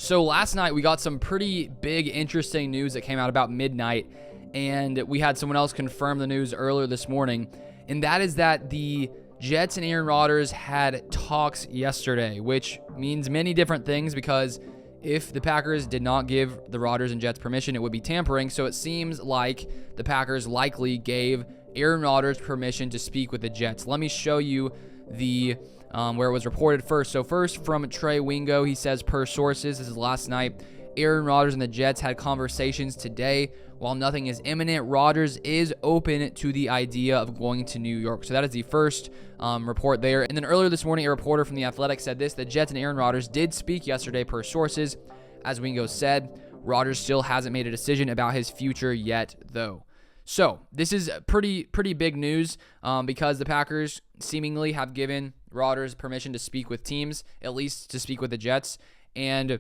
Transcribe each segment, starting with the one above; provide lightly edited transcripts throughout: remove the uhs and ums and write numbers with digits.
So last night we got some pretty big, interesting news that came out about midnight, and we had someone else confirm the news earlier this morning, and that is that the Jets and Aaron Rodgers had talks yesterday, which means many different things because if the Packers did not give the Rodgers and Jets permission, it would be tampering. So it seems like the Packers likely gave Aaron Rodgers permission to speak with the Jets. Let me show you the where it was reported first. So first from Trey Wingo, he says, per sources, this is last night, Aaron Rodgers and the Jets had conversations today. While nothing is imminent, Rodgers is open to the idea of going to New York. So that is the first report there. And then earlier this morning, a reporter from The Athletic said this: the Jets and Aaron Rodgers did speak yesterday per sources. As Wingo said, Rodgers still hasn't made a decision about his future yet, though. So this is pretty big news because the Packers seemingly have given Rodgers permission to speak with teams, at least to speak with the Jets. And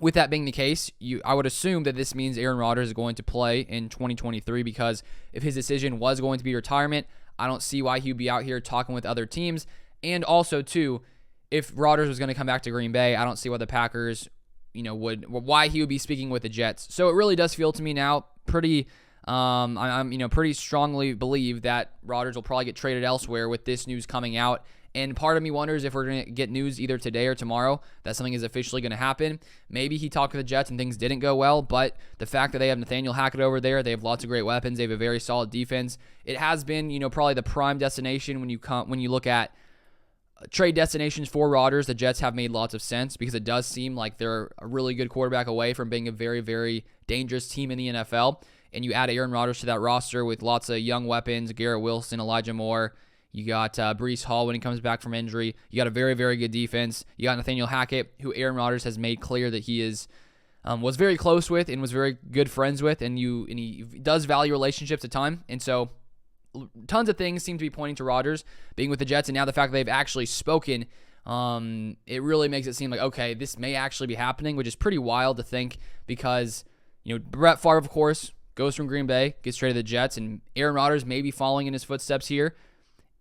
with that being the case, I would assume that this means Aaron Rodgers is going to play in 2023, because if his decision was going to be retirement, I don't see why he would be out here talking with other teams. And also, too, if Rodgers was going to come back to Green Bay, I don't see why the Packers, why he would be speaking with the Jets. So it really does feel to me now pretty strongly believe that Rodgers will probably get traded elsewhere with this news coming out. And part of me wonders if we're going to get news either today or tomorrow that something is officially going to happen. Maybe he talked to the Jets and things didn't go well, but the fact that they have Nathaniel Hackett over there, they have lots of great weapons, they have a very solid defense. It has been, probably the prime destination when you look at trade destinations for Rodgers. The Jets have made lots of sense because it does seem like they're a really good quarterback away from being a very, very dangerous team in the NFL. And you add Aaron Rodgers to that roster with lots of young weapons, Garrett Wilson, Elijah Moore. You got Breece Hall when he comes back from injury. You got a very, very good defense. You got Nathaniel Hackett, who Aaron Rodgers has made clear that he was very close with and was very good friends with, and he does value relationships at time. And so tons of things seem to be pointing to Rodgers being with the Jets, and now the fact that they've actually spoken, it really makes it seem like, okay, this may actually be happening, which is pretty wild to think because, Brett Favre, of course, goes from Green Bay, gets traded to the Jets, and Aaron Rodgers may be following in his footsteps here.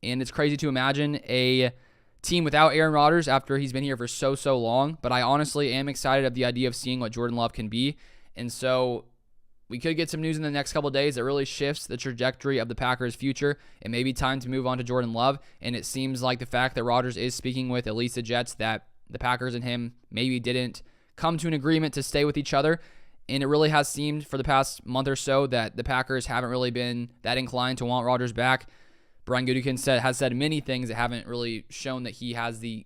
And it's crazy to imagine a team without Aaron Rodgers after he's been here for so long. But I honestly am excited at the idea of seeing what Jordan Love can be. And so we could get some news in the next couple of days that really shifts the trajectory of the Packers' future. It may be time to move on to Jordan Love. And it seems like the fact that Rodgers is speaking with at least the Jets, that the Packers and him maybe didn't come to an agreement to stay with each other. And it really has seemed for the past month or so that the Packers haven't really been that inclined to want Rodgers back. Brian Gutekunst has said many things that haven't really shown that he has the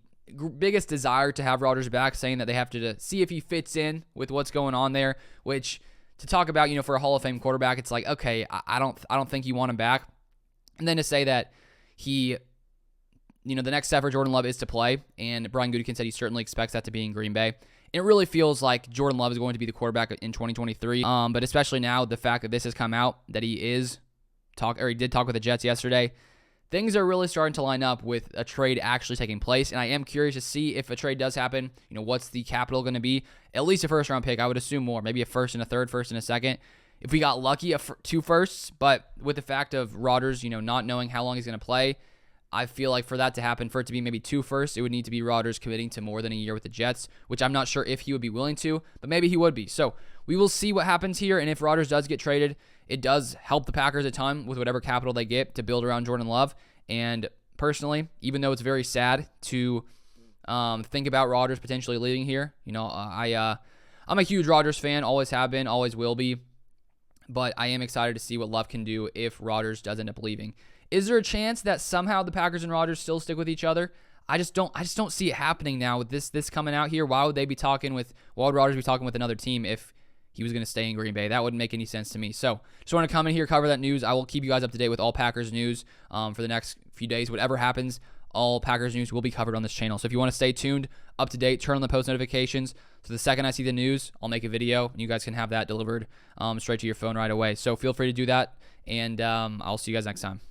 biggest desire to have Rodgers back, saying that they have to see if he fits in with what's going on there, which to talk about, for a Hall of Fame quarterback, it's like, okay, I don't think you want him back. And then to say that he, the next step for Jordan Love is to play, and Brian Gutekunst said he certainly expects that to be in Green Bay. It really feels like Jordan Love is going to be the quarterback in 2023, but especially now, the fact that this has come out, that he did talk with the Jets yesterday, things are really starting to line up with a trade actually taking place, and I am curious to see if a trade does happen, what's the capital going to be? At least a first-round pick. I would assume more, maybe a first and a third, first and a second. If we got lucky, two firsts, but with the fact of Rodgers, not knowing how long he's going to play, I feel like for that to happen, for it to be maybe two firsts, it would need to be Rodgers committing to more than a year with the Jets, which I'm not sure if he would be willing to, but maybe he would be. So we will see what happens here, and if Rodgers does get traded, it does help the Packers a ton with whatever capital they get to build around Jordan Love. And personally, even though it's very sad to think about Rodgers potentially leaving here, I'm a huge Rodgers fan, always have been, always will be, but I am excited to see what Love can do if Rodgers does end up leaving. Is there a chance that somehow the Packers and Rodgers still stick with each other? I just don't see it happening now with this coming out here. Why would Rodgers be talking with another team if he was going to stay in Green Bay? That wouldn't make any sense to me. So just want to come in here, cover that news. I will keep you guys up to date with all Packers news for the next few days. Whatever happens, all Packers news will be covered on this channel. So if you want to stay tuned, up to date, turn on the post notifications. So the second I see the news, I'll make a video, and you guys can have that delivered straight to your phone right away. So feel free to do that, and I'll see you guys next time.